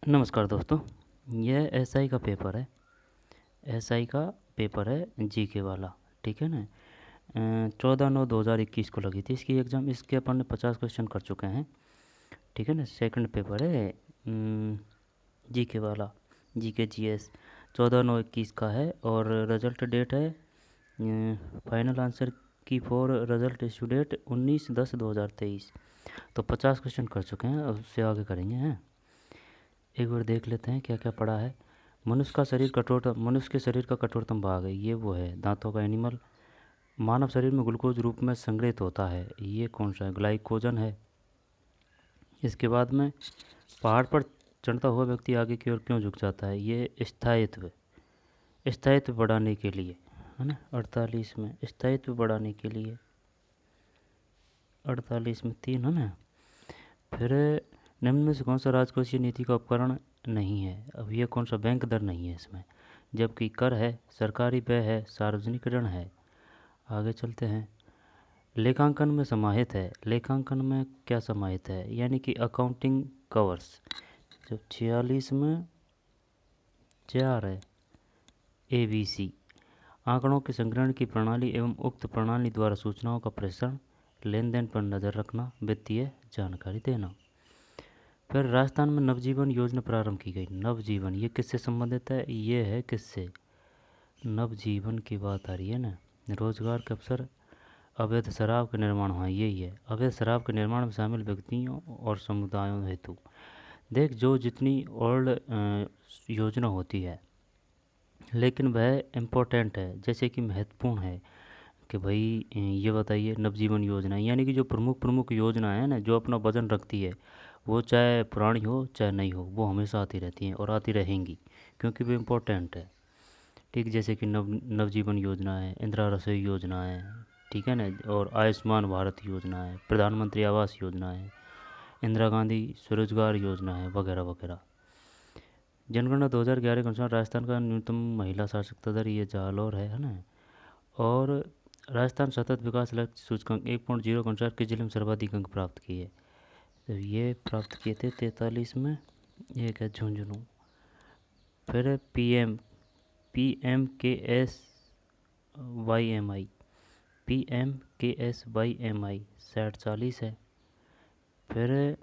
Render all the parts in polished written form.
नमस्कार दोस्तों। यह एसआई का पेपर है। एसआई का पेपर है जीके वाला। ठीक है ना। 14/9/2021 को लगी थी इसकी एग्ज़ाम। इसके अपन ने 50 क्वेश्चन कर चुके हैं। ठीक है ना। सेकंड पेपर है जीके वाला। जीके जीएस 14/9/21 का है और रिजल्ट डेट है फाइनल आंसर की फॉर रिजल्ट इशू डेट 19/10/2023। तो 50 क्वेश्चन कर चुके हैं, अब उससे आगे करेंगे हैं। एक बार देख लेते हैं क्या क्या पड़ा है। मनुष्य के शरीर का कठोरतम भाग है, ये वो है दांतों का एनिमल। मानव शरीर में ग्लूकोज रूप में संग्रहित होता है, ये कौन सा है? ग्लाइकोजन है। इसके बाद में पहाड़ पर चढ़ता हुआ व्यक्ति आगे की ओर क्यों झुक जाता है? ये स्थायित्व स्थायित्व बढ़ाने के लिए है ना। 48 में स्थायित्व बढ़ाने के लिए, 48 में 3 है ना। फिर निम्न में से कौन सा राजकोषीय नीति का उपकरण नहीं है? अब ये कौन सा? बैंक दर नहीं है इसमें, जबकि कर है, सरकारी व्यय है, सार्वजनिक ऋण है। आगे चलते हैं। लेखांकन में समाहित है, लेखांकन में क्या समाहित है? यानी कि अकाउंटिंग कवर्स। जब 46 में 4 है ABC। आंकड़ों के संग्रहण की प्रणाली एवं उक्त प्रणाली द्वारा सूचनाओं का प्रेषण, लेन देन पर नज़र रखना, वित्तीय जानकारी देना। फिर राजस्थान में नवजीवन योजना प्रारंभ की गई। नवजीवन ये किससे संबंधित है? ये है किससे? नवजीवन की बात आ रही है ना। रोजगार के अवसर, अवैध शराब का निर्माण, हाँ यही है। अवैध शराब के निर्माण में शामिल व्यक्तियों और समुदायों हेतु। देख, जो जितनी ओल्ड योजना होती है लेकिन वह इम्पोर्टेंट है, जैसे कि महत्वपूर्ण है कि भाई ये बताइए नवजीवन योजना, यानी कि जो प्रमुख प्रमुख योजना है ना, जो अपना वजन रखती है, वो चाहे पुरानी हो चाहे नई हो, वो हमेशा आती रहती हैं और आती रहेंगी क्योंकि वो इम्पोर्टेंट है। ठीक, जैसे कि नवजीवन योजना है, इंदिरा रसोई योजना है, ठीक है ना, और आयुष्मान भारत योजना है, प्रधानमंत्री आवास योजना है, इंदिरा गांधी स्वरोजगार योजना है, वगैरह वगैरह। जनगणना 2011 के अनुसार राजस्थान का न्यूनतम महिला साक्षरता दर ये जालौर है ना। और राजस्थान सतत विकास लक्ष्य सूचकांक 1.0 के अनुसार किस जिले में सर्वाधिक अंक प्राप्त किए? तो ये प्राप्त किए थे 43 में। एक है झुंझुनू। फिर PMKSYMI, PMKSYMI 60-40 है। फिर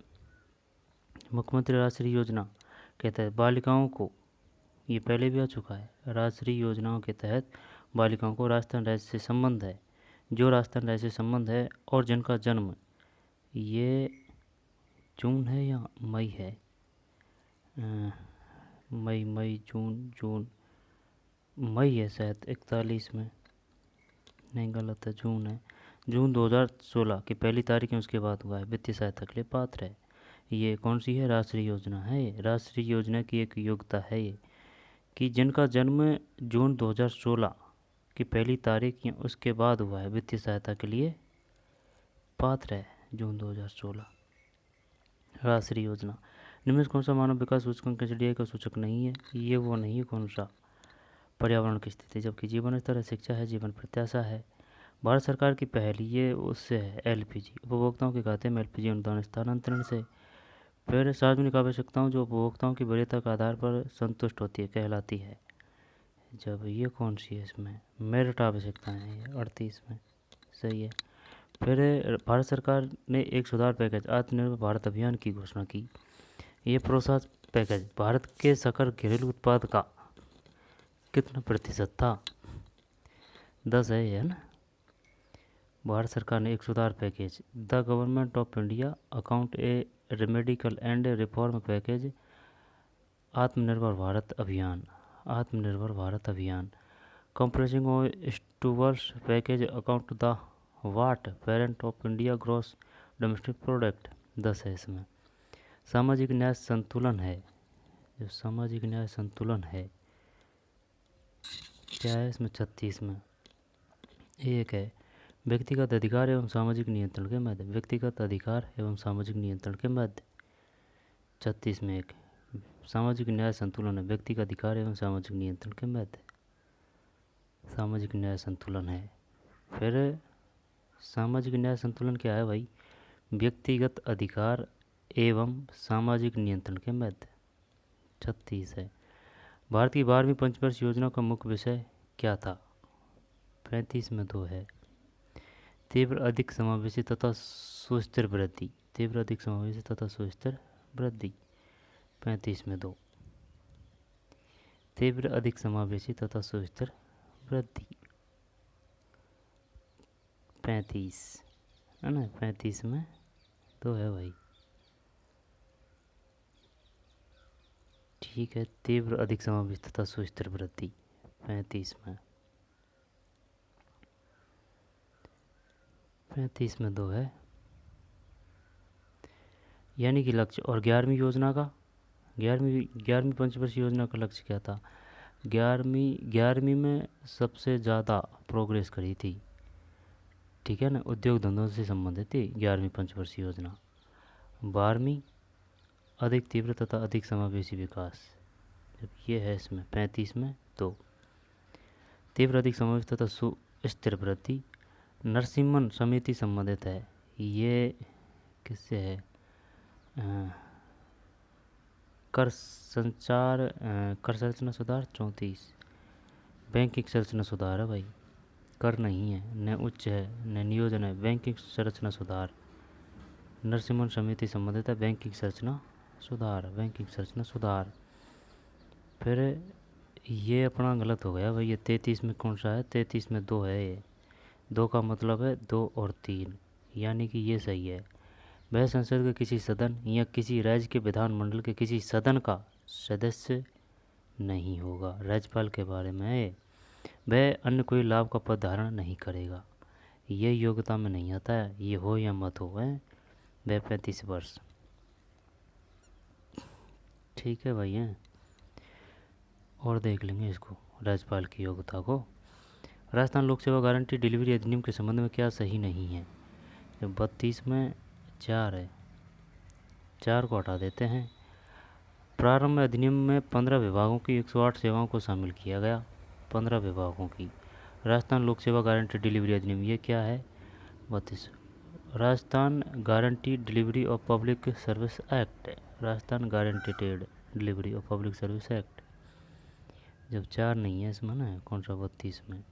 मुख्यमंत्री राष्ट्रीय योजना के तहत बालिकाओं को, ये पहले भी आ चुका है। राष्ट्रीय योजनाओं के तहत बालिकाओं को राजस्थान राज्य से संबंध है, जो राजस्थान राज्य से संबंध है और जिनका जन्म, ये जून है या मई है? मई मई जून जून मई है शायद 41 में। नहीं, गलत है, जून है। जून 2016 की पहली तारीख में उसके बाद हुआ है। वित्तीय सहायता के लिए पात्र है। ये कौन सी है? राष्ट्रीय योजना है। ये राष्ट्रीय योजना की एक योग्यता है ये कि जिनका जन्म जून 2016 की पहली तारीख या उसके बाद हुआ है, वित्तीय सहायता के लिए पात्र है। जून 2016 राष्ट्रीय योजना। निम्न में कौन सा मानव विकास सूचकांक HDI का सूचक नहीं है? ये वो नहीं है। कौन सा? पर्यावरण की स्थिति, जबकि जीवन स्तर है, शिक्षा है, जीवन प्रत्याशा है। भारत सरकार की पहल ये उससे है LPG, उपभोक्ताओं के खाते में LPG अनुदान स्थानांतरण से। फिर सार्वजनिक आवश्यकताओं जो उपभोक्ताओं की वरीयता के आधार पर संतुष्ट होती है कहलाती है। जब ये कौन सी है? इसमें मेरिट आवश्यकताएँ हैं, ये 38 में सही है। फिर भारत सरकार ने एक सुधार पैकेज आत्मनिर्भर भारत अभियान की घोषणा की। ये प्रोत्साहन पैकेज भारत के सकल घरेलू उत्पाद का कितना प्रतिशत था? 10 है ये, है ना। भारत सरकार ने एक सुधार package, the Government of India account a remedial and reform package, Atmanirbhar Bharat Abhiyan, Atmanirbhar Bharat Abhiyan, comprising stimulus package account the what percent of India gross domestic product. 10 है इसमें। सामाजिक न्याय संतुलन है, जो सामाजिक न्याय संतुलन है क्या है इसमें? 36 में एक है। व्यक्तिगत अधिकार एवं सामाजिक नियंत्रण के मध्य, व्यक्तिगत अधिकार एवं सामाजिक नियंत्रण के मध्य 36 में एक है। सामाजिक न्याय संतुलन है, व्यक्तिगत अधिकार एवं सामाजिक नियंत्रण के मध्य सामाजिक न्याय संतुलन है। फिर सामाजिक न्याय संतुलन क्या है भाई? व्यक्तिगत अधिकार एवं सामाजिक नियंत्रण के मध्य। 36 है। भारत की 12वीं पंचवर्षीय योजना का मुख्य विषय क्या था? 35 में 2 है। तीव्र अधिक समावेशी तथा सुस्थिर वृद्धि, तीव्र अधिक समावेशी तथा सुस्थिर वृद्धि, 35 में 2। तीव्र अधिक समावेशी तथा सुस्थिर वृद्धि, 35 है ना, 35 में 2 है भाई। ठीक है, तीव्र अधिक समावेशी तथा सुस्थिर वृद्धि 35 में, 35 में 2 है। यानी कि लक्ष्य और 11वीं पंचवर्षीय योजना का लक्ष्य क्या था? 11वीं में सबसे ज़्यादा प्रोग्रेस करी थी, ठीक है ना, उद्योग धंधों से संबंधित थी 11वीं पंचवर्षीय योजना। 12वीं अधिक तीव्र तथा अधिक समावेशी विकास, जब ये है इसमें 35 में 2। तीव्र अधिक समावेशी तथा सुस्थिर वृद्धि नरसिम्हन समिति संबंधित है, ये किससे है? कर संरचना सुधार 34। बैंकिंग संरचना सुधार है भाई, कर नहीं है, न उच्च है न नियोजन है, बैंकिंग संरचना सुधार। नरसिम्हन समिति संबंधित है बैंकिंग संरचना सुधार, बैंकिंग संरचना सुधार। फिर ये अपना गलत हो गया भाई, ये 33 में कौन सा है? 33 में 2 है। ये 2 का मतलब है 2 और 3, यानी कि ये सही है। वह संसद के किसी सदन या किसी राज्य के विधानमंडल के किसी सदन का सदस्य नहीं होगा, राज्यपाल के बारे में है। वह अन्य कोई लाभ का पद धारण नहीं करेगा, ये योग्यता में नहीं आता है, ये हो या मत हो। वह 35 वर्ष, ठीक है भाई है। और देख लेंगे इसको, राज्यपाल की योग्यता को। राजस्थान लोक सेवा गारंटी डिलीवरी अधिनियम के संबंध में क्या सही नहीं है? जब 32 में 4 है, 4 को हटा देते हैं। प्रारंभ में अधिनियम में 15 विभागों की 108 सेवाओं को शामिल किया गया, 15 विभागों की। राजस्थान लोक सेवा गारंटी डिलीवरी अधिनियम ये क्या है? 32। Rajasthan guarantee delivery of public service act, Rajasthan guaranteed delivery of public service act. जब 4 नहीं है इसमें ना, कौन सा 32 में,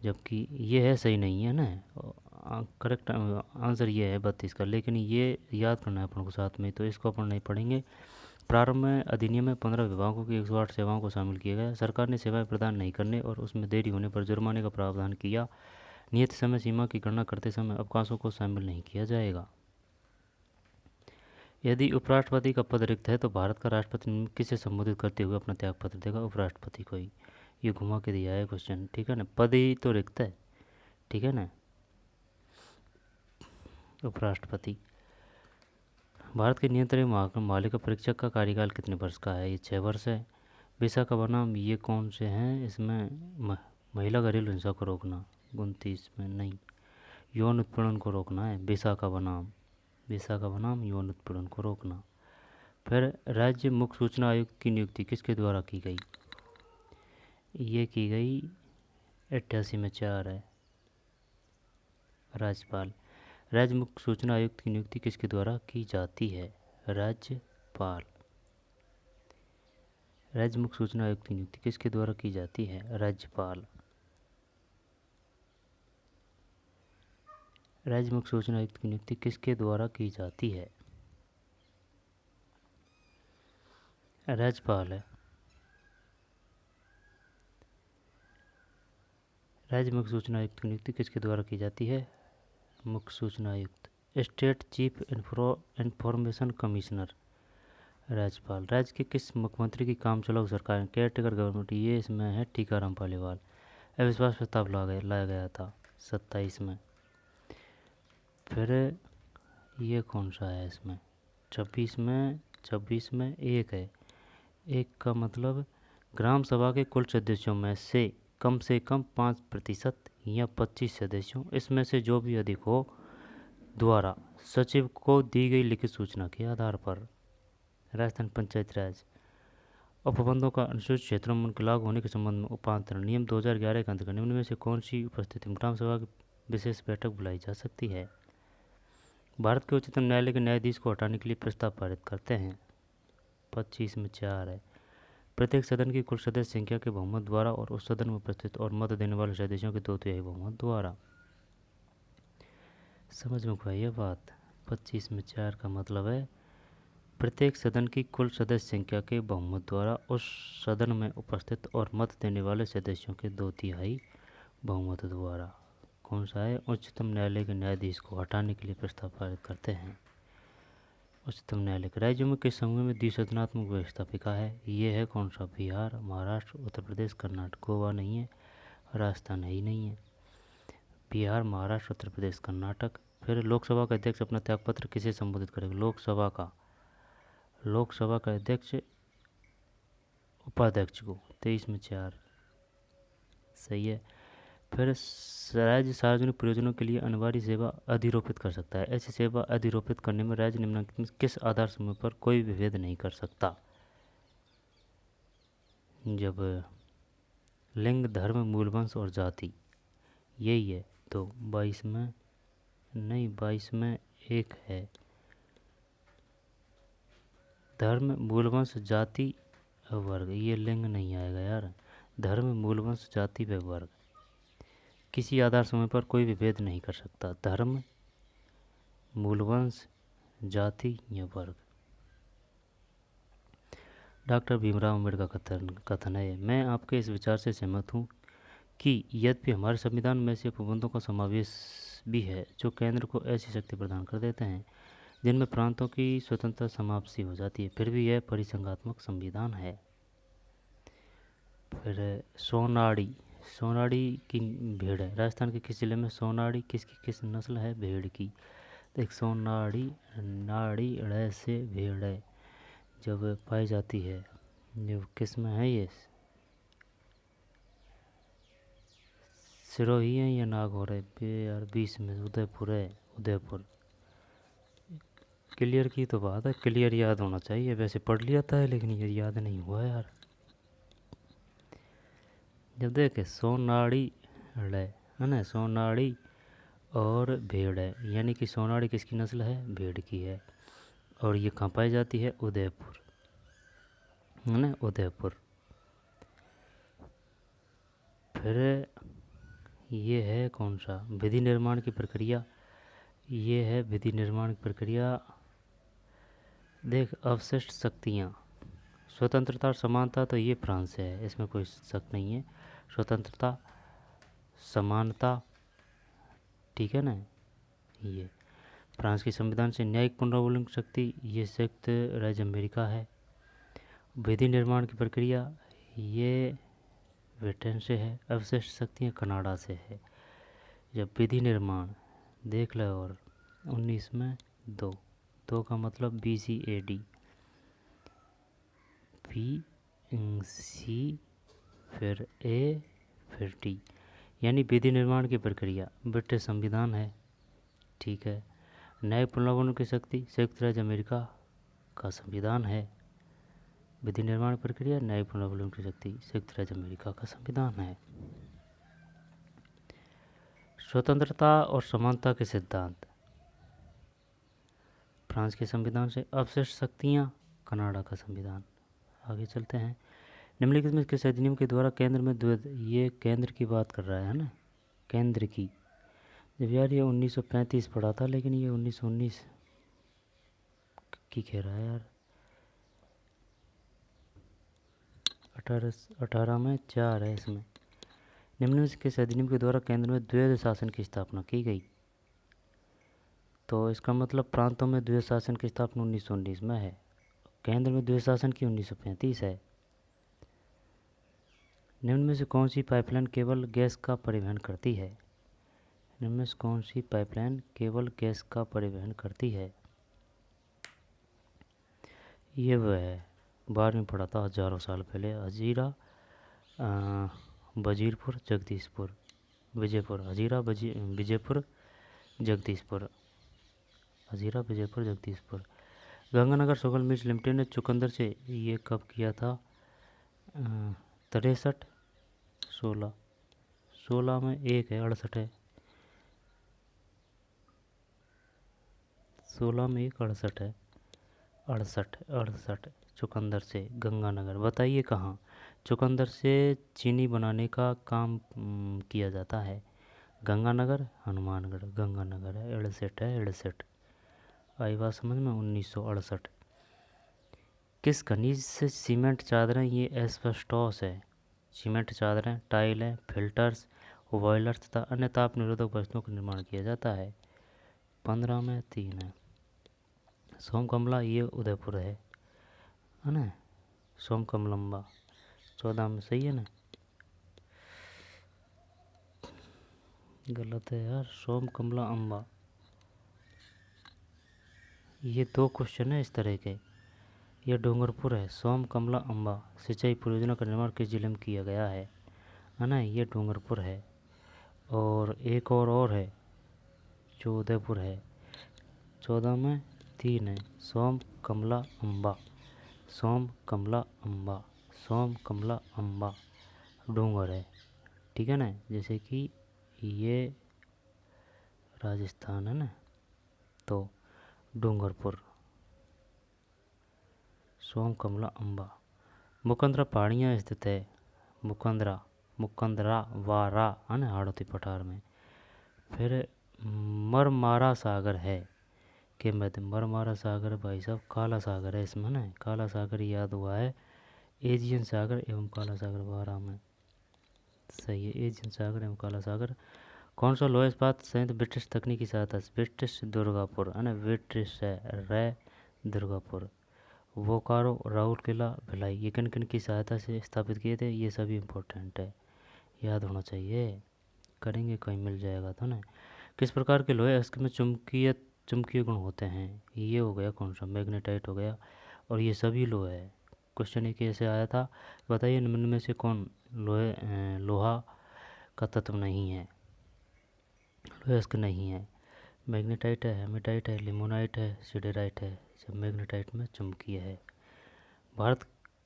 जबकि ये है सही नहीं है ना, करेक्ट आंसर ये है 32 का, लेकिन ये याद करना है अपन को साथ में, तो इसको अपन नहीं पढ़ेंगे। प्रारंभ में अधिनियम में 15 विभागों की 108 सेवाओं को शामिल किया गया। सरकार ने सेवाएं प्रदान नहीं करने और उसमें देरी होने पर जुर्माने का प्रावधान किया। नियत समय सीमा की गणना करते समय अवकाशों को शामिल नहीं किया जाएगा। यदि उपराष्ट्रपति का पद रिक्त है तो भारत का राष्ट्रपति किसे संबोधित करते हुए अपना त्यागपत्र देगा? उपराष्ट्रपति को ही। ये घुमा के दिया है क्वेश्चन, ठीक है ना, पद ही तो रिक्त है, ठीक है ना, उपराष्ट्रपति। भारत के नियंत्रण महालेखा परीक्षक का कार्यकाल कितने वर्ष का है? ये 6 वर्ष है। विशाखा बनाम ये कौन से हैं इसमें? महिला घरेलू हिंसा को रोकना, 29 में नहीं, यौन उत्पीड़न को रोकना है। विशाखा बनाम यौन उत्पीड़न को रोकना। फिर राज्य मुख्य सूचना आयुक्त की नियुक्ति किसके द्वारा की गई? ये की गई 88 में 4 है, राज्यपाल। राज्य मुख्य सूचना आयुक्त की नियुक्ति किसके द्वारा की जाती है? राज्यपाल। राज्य मुख्य सूचना आयुक्त की नियुक्ति किसके द्वारा की जाती है? राज्यपाल। राज्य मुख्य सूचना आयुक्त की नियुक्ति किसके द्वारा की जाती है? राज्यपाल है। राज्य मुख्य सूचना आयुक्त की नियुक्ति किसके द्वारा की जाती है? मुख्य सूचना आयुक्त। स्टेट चीफ इंफॉर्मेशन कमिश्नर, राज्यपाल। राज्य के किस मुख्यमंत्री की काम चलाऊ सरकार, केयरटेकर गवर्नमेंट, ये इसमें है टीकाराम पालीवाल। अविश्वास प्रस्ताव लाया गया था 27 में। फिर ये कौन सा है इसमें? 26 में 1 है। 1 का मतलब ग्राम सभा के कुल सदस्यों में से कम 5% या 25 सदस्यों इसमें से जो भी अधिक हो द्वारा सचिव को दी गई लिखित सूचना के आधार पर। राजस्थान पंचायत राज उपबंधों का अनुसूचित क्षेत्रों में उनके लागू होने के संबंध में उपांतरण नियम 2011 के अंतर्गत निम्न में से कौन सी उपस्थिति में ग्राम सभा की विशेष बैठक बुलाई जा सकती है? भारत के उच्चतम न्यायालय के न्यायाधीश को हटाने के लिए प्रस्ताव पारित करते हैं। 25 में 4 है। प्रत्येक सदन की कुल सदस्य संख्या के बहुमत द्वारा और उस सदन में उपस्थित और मत देने वाले सदस्यों के 2/3 बहुमत द्वारा। समझ में कोई यह बात? 25 में 4 का मतलब है प्रत्येक सदन की कुल सदस्य संख्या के बहुमत द्वारा उस सदन में उपस्थित और मत देने वाले सदस्यों के 2/3 बहुमत द्वारा। कौन सा है? उच्चतम न्यायालय के न्यायाधीश को हटाने के लिए प्रस्ताव पारित करते हैं। उच्चतम न्यायालय के राज्यों में किस समूह में द्विसदनात्मक व्यवस्थापिका है? ये है कौन सा? बिहार, महाराष्ट्र, उत्तर प्रदेश, कर्नाटक। गोवा नहीं है, राजस्थान है ही नहीं है। बिहार, महाराष्ट्र, उत्तर प्रदेश, कर्नाटक। फिर लोकसभा का अध्यक्ष अपना त्यागपत्र किसे संबोधित करेगा? लोकसभा का अध्यक्ष उपाध्यक्ष को। 23 में 4 सही है। फिर राज्य सार्वजनिक प्रयोजनों के लिए अनिवार्य सेवा अधिरोपित कर सकता है। ऐसी सेवा अधिरोपित करने में राज्य निम्नलिखित में किस आधार समूह पर कोई विभेद नहीं कर सकता? जब लिंग, धर्म, मूल वंश और जाति, यही है। तो 22 में नहीं, 22 में 1 है। धर्म, मूल वंश, जाति, वर्ग, ये लिंग नहीं आएगा यार। धर्म, मूल वंश, जाति व वर्ग किसी आधार समूह पर कोई विभेद नहीं कर सकता। धर्म, मूल वंश, जाति या वर्ग। डॉक्टर भीमराव अम्बेडकर का कथन है, मैं आपके इस विचार से सहमत हूँ कि यद्यपि हमारे संविधान में ऐसे उपबंधों का समावेश भी है जो केंद्र को ऐसी शक्ति प्रदान कर देते हैं जिनमें प्रांतों की स्वतंत्रता समाप्ति हो जाती है, फिर भी यह परिसंघात्मक संविधान है। फिर सोनाड़ी की भेड़ है। राजस्थान के किस जिले में सोनाड़ी किस नस्ल है? भेड़ की। देख, सोनाड़ी नाड़ी अड़े से भेड़ है जब पाई जाती है, जो किस में है? ये सिरोही है या नागौर है? यार 20 में उदयपुर है। उदयपुर। क्लियर की तो बात है, क्लियर याद होना चाहिए। वैसे पढ़ लिया था है लेकिन ये याद नहीं हुआ यार। जब देखे सोनाड़ी है ना, सोनाड़ी और भेड़ है, यानी कि सोनाड़ी किसकी नस्ल है? भेड़ की है। और ये कहाँ पाई जाती है? उदयपुर, है ना, उदयपुर। फिर ये है कौन सा? विधि निर्माण की प्रक्रिया। ये है विधि निर्माण की प्रक्रिया। देख, अवशिष्ट शक्तियाँ, स्वतंत्रता और समानता, तो ये फ्रांस से है, इसमें कोई शक नहीं है। स्वतंत्रता, समानता, ठीक है ना। ये फ्रांस के संविधान से। न्यायिक पुनरावलोकन शक्ति, ये संयुक्त राज्य अमेरिका है। विधि निर्माण की प्रक्रिया, ये ब्रिटेन से है। अवशिष्ट शक्तियाँ कनाडा से है। जब विधि निर्माण देख लो, और 19 में 2 का मतलब BCAD, BC फिर A फिर D, यानी विधि निर्माण की प्रक्रिया ब्रिटिश संविधान है, ठीक है। न्यायिक पुनरावलोकन की शक्ति संयुक्त राज्य अमेरिका का संविधान है। विधि निर्माण प्रक्रिया, न्यायिक पुनरावलोकन की शक्ति संयुक्त राज्य अमेरिका का संविधान है। स्वतंत्रता और समानता के सिद्धांत फ्रांस के संविधान से। अवशिष्ट शक्तियाँ कनाडा का संविधान। आगे चलते हैं। निम्नलिखित में किस अधिनियम के द्वारा केंद्र में ये केंद्र की बात कर रहा है ना, केंद्र की। जब यार ये 1935 पढ़ा था, लेकिन ये 1919 की कह रहा है यार। 18 में 4 है इसमें। निम्न में से किस अधिनियम के द्वारा केंद्र में द्वैध शासन की स्थापना की गई? तो इसका मतलब प्रांतों में द्वैध शासन की स्थापना 1919 में है। केंद्र में द्वैध शासन की 1935 है। निम्न में से कौन सी पाइपलाइन केवल गैस का परिवहन करती है? निम्न में से कौन सी पाइपलाइन केवल गैस का परिवहन करती है? ये वह है, 12वीं में पढ़ा था हजारों साल पहले। Hazira, Wazirpur, Jagdishpur, Vijaypur. Hazira, Vijaypur, Jagdishpur. Hazira, Vijaypur, Jagdishpur. Ganganagar sugar mills limited ने चुकंदर से ये कब किया था? 63, 16 में 1 है, 68 है। 16 में 1, 68 है। 68 68 चुकंदर से गंगानगर, बताइए कहाँ। चुकंदर से चीनी बनाने का काम किया जाता है। गंगानगर, हनुमानगढ़। गंगानगर है, 68 है, 68। आई बात समझ में। 1968। किस खनिज से सीमेंट चादरें, ये एस्बेस्टॉस है। सीमेंट चादरें, टाइल हैं, फिल्टर्स, बॉयलर तथा अन्य ताप निरोधक वस्तुओं का निर्माण किया जाता है। 15 में 3 है। सोम कमला, ये उदयपुर है ना। सोम कमलम्बा 14 में सही है ना। गलत है यार, सोम कमला अम्बा। ये 2 क्वेश्चन है इस तरह के। यह डूंगरपुर है। सोम कमला अम्बा सिंचाई परियोजना का निर्माण किस जिले में किया गया है ना। ये डूंगरपुर है। और एक और है जो उदयपुर है। 14 में 3 है। सोम कमला अम्बा, सोम कमला अम्बा, सोम कमला अम्बा डूंगर है। ठीक है ना। जैसे कि ये राजस्थान है ना, तो डूंगरपुर। सोम कमला अम्बा। मुकंदरा पहाड़ियाँ स्थित है। मुकंदरा, मुकंदरा वारा है ना, हाड़ौती पठार में। फिर मरमारा सागर है के मध्य। मरमारा सागर भाई साहब काला सागर है इसमें ना। काला सागर याद हुआ है। एजियन सागर एवं काला सागर वारा में। सही है, एजियन सागर एवं काला सागर। कौन सा लोहा इस्पात संयंत्र ब्रिटिश तकनीकी सहायता से। ब्रिटिश दुर्गापुर है ना। ब्रिटिश है रे दुर्गापुर। बोकारो, राउरकेला, भिलाई, ये किन किन की सहायता से स्थापित किए थे, ये सभी इम्पोर्टेंट है, याद होना चाहिए। करेंगे कहीं मिल जाएगा तो ना। किस प्रकार के लोहे अयस्क में चुंबकीय गुण होते हैं। ये हो गया कौन सा, मैग्नेटाइट हो गया। और ये सभी लोहे है। क्वेश्चन एक ऐसे आया था, बताइए निम्न में से कौन लोहा का तत्व नहीं है, लोहे अयस्क नहीं है। मैग्नेटाइट है, हेमेटाइट है, लिमोनाइट है, सिडेराइट है। सब मैग्नेटाइट में चुंबकीय है। भारत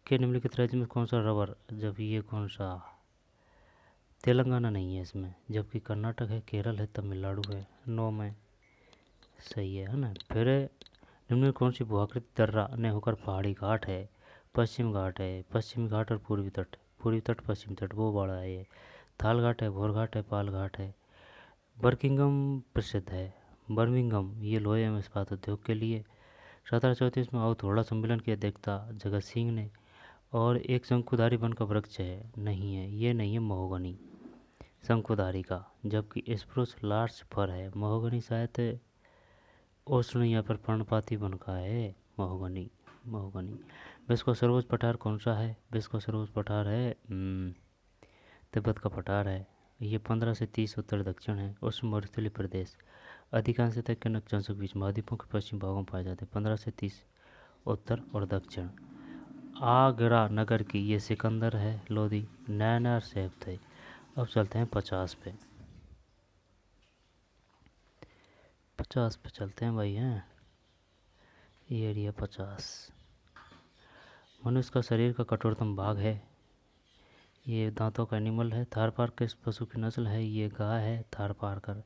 के निम्नलिखित राज्य में कौन सा रबर, जब ये कौन सा, तेलंगाना नहीं है इसमें, जबकि कर्नाटक है, केरल है, तमिलनाडु है। 9 में सही है ना। फिर निम्न में कौन सी भूआकृति दर्रा ने होकर पहाड़ी घाट है। पश्चिम घाट है, पश्चिमी घाट और पूर्वी तट। पूर्वी तट, पश्चिमी तट, वो बड़ा है ये। थाल घाट है, भोर घाट है, पाल घाट है। बर्किंगम प्रसिद्ध है। बर्मिंगम, ये लोहे एवं इस्पात उद्योग के लिए। 1734 में आउथोड़ा सम्मेलन की अध्यक्षता जगत सिंह ने। और एक शंकुधारी वन का वृक्ष है, नहीं है, ये नहीं है महोगनी शंकुधारी का, जबकि स्प्रूस लार्च फर है। महोगनी शायद उष्ण या फिर पर्णपाती वन का है। Mahogany, mahogany. विश्व का सर्वोच्च पठार कौन सा है। विश्व का सर्वोच्च पठार है तिब्बत का पठार है। ये 15 से 30 उत्तर दक्षिण है। उष्ण मरुस्थलीय प्रदेश, अधिकांशतः किन अक्षांशों के बीच महाद्वीपों के पश्चिम भागों में पाए जाते हैं। 15 से 30 उत्तर और दक्षिण। आगरा नगर की ये सिकंदर है लोधी, नैनार सेब थे। अब चलते हैं 50 पे। 50 पे चलते हैं भाई हैं। ये एरिया 50। मनुष्य का शरीर का कठोरतम भाग है। ये दांतों का एनिमल है। थारपार किस पशु की नस्ल है। ये गाय है, थारपारकर।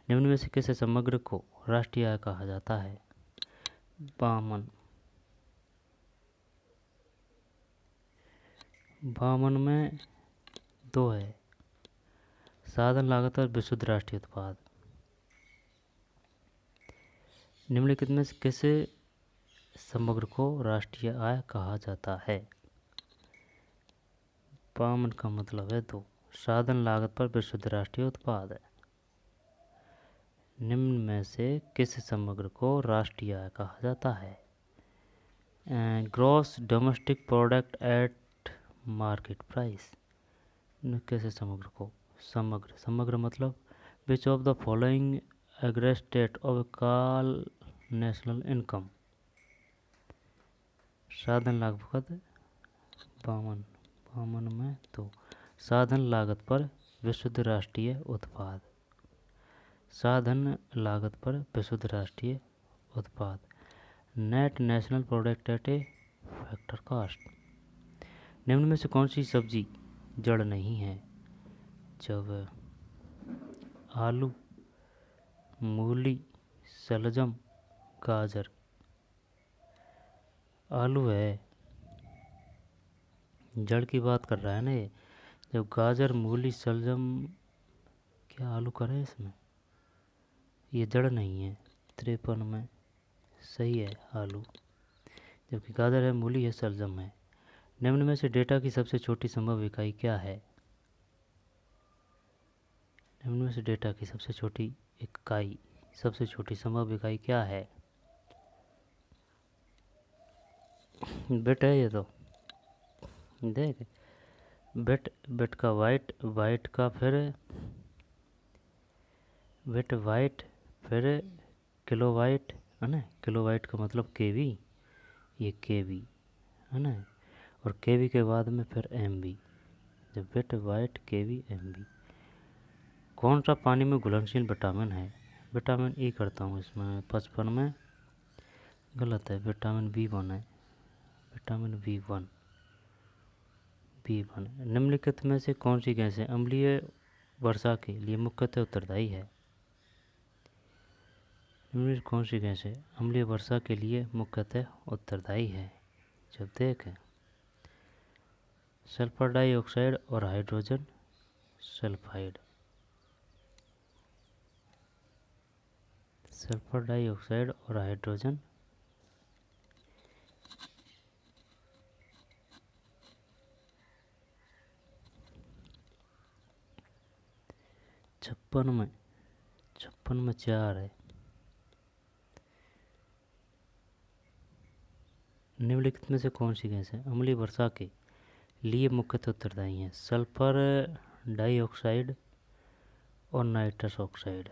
निम्न में से किस समग्र को राष्ट्रीय आय कहा जाता है। बामन, बामन में 2 है। साधन लागत और विशुद्ध राष्ट्रीय उत्पाद। निम्नलिखित में से किस समग्र को राष्ट्रीय आय कहा जाता है। बामन का मतलब है 2। साधन लागत पर विशुद्ध राष्ट्रीय उत्पाद है। निम्न में से किस समग्र को राष्ट्रीय आय कहा जाता है। Gross domestic product at market price. कैसे समग्र को, समग्र, समग्र मतलब which of the following aggregate of all national income. साधन लागत 52, 52 में 2। साधन लागत पर विशुद्ध राष्ट्रीय उत्पाद। साधन लागत पर विशुद्ध राष्ट्रीय उत्पाद। Net national product at a factor cost. निम्न में से कौन सी सब्जी जड़ नहीं है। जब आलू, मूली, शलजम, गाजर। आलू है, जड़ की बात कर रहा है ना ये। जब गाजर, मूली, शलजम, क्या आलू का है इसमें? ये जड़ नहीं है। 53 में सही है आलू, जबकि गाजर है, मूली है, शलजम है। निम्न में से डेटा की सबसे छोटी संभव इकाई क्या है? निम्न में से डेटा की सबसे छोटी इकाई, सबसे छोटी संभव इकाई क्या है? बिट है ये तो। देख, बिट, बिट का वाइट, वाइट का फिर बिट वाइट, फिर किलो वाइट, है ना। किलो वाइट का मतलब केवी, ये केवी है ना। और केवी के बाद में फिर एमबी, जब बिट वाइट केवी एमबी। कौन सा पानी में घुलनशील विटामिन है? विटामिन ई करता हूँ इसमें। 55 में गलत है, विटामिन B1 है, विटामिन B1। निम्नलिखित में से कौन सी गैसें अम्लीय वर्षा के लिए मुख्यतः उत्तरदायी है? निम्नलिखित कौन सी गैसें अम्लीय वर्षा के लिए मुख्यतः उत्तरदायी है? जब देख, सल्फर डाइऑक्साइड और हाइड्रोजन सल्फाइड। सल्फर डाइऑक्साइड और हाइड्रोजन, छप्पन में 4 है। निम्नलिखित में से कौन सी गैस है अम्लीय वर्षा के लिए मुख्यतः उत्तरदायी है? सल्फर डाइऑक्साइड और नाइट्रस ऑक्साइड,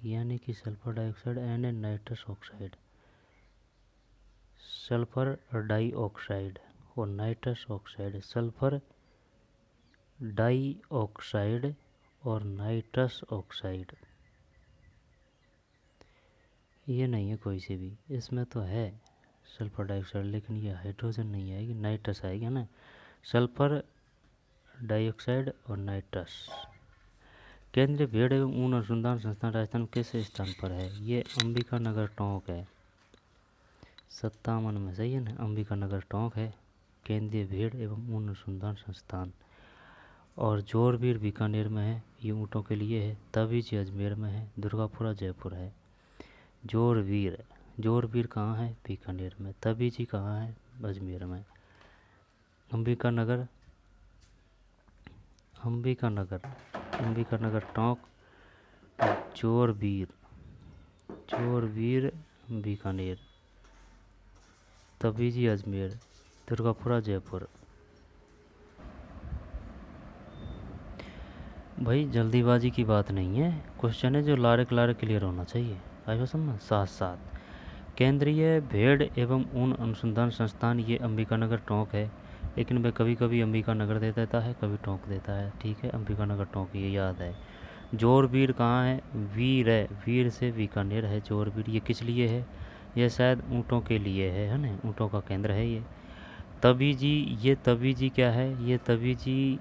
यानी कि sulphur dioxide and nitrous oxide. Sulphur dioxide और नाइट्रस ऑक्साइड, सल्फर डाइऑक्साइड और नाइट्रस ऑक्साइड। ये नहीं है कोई सी भी, इसमें तो है सल्फर डाइऑक्साइड, लेकिन ये हाइड्रोजन नहीं आएगी, नाइट्रस आएगी ना। सल्फर डाइऑक्साइड और नाइट्रस। केंद्रीय भेड़ एवं ऊन अनुसंधान संस्थान राजस्थान किस स्थान पर है? ये अंबिका नगर टोंक है। 57 में सही है ना, अंबिका नगर टोंक है केंद्रीय भेड़ एवं ऊन अनुसंधान संस्थान। और जोरबीर बीकानेर में है, ये ऊँटों के लिए है। तबीजी अजमेर में है। दुर्गापुरा जयपुर है। जोरबीर कहाँ है? बीकानेर में। तबीजी कहाँ है? अजमेर में। अंबिका नगर टोंक, जोरबीर बीकानेर, तबीजी अजमेर, दुर्गापुरा जयपुर। भाई जल्दीबाजी की बात नहीं है, क्वेश्चन है जो लारे क्लियर होना चाहिए। आइए समझना साथ साथ। केंद्रीय भेड़ एवं ऊन अनुसंधान संस्थान, ये अंबिका नगर टोंक है, लेकिन वह कभी कभी अंबिका नगर दे देता है, कभी टोंक देता है। ठीक है, अंबिका नगर टोंक, ये याद है। जोरबीर कहाँ है? वीर है, वीर से बीकानेर है जोरबीर। ये किस लिए है? ये शायद ऊँटों के लिए है ना, ऊँटों का केंद्र है ये। तबीजी, ये तबीजी क्या है? ये तबीजी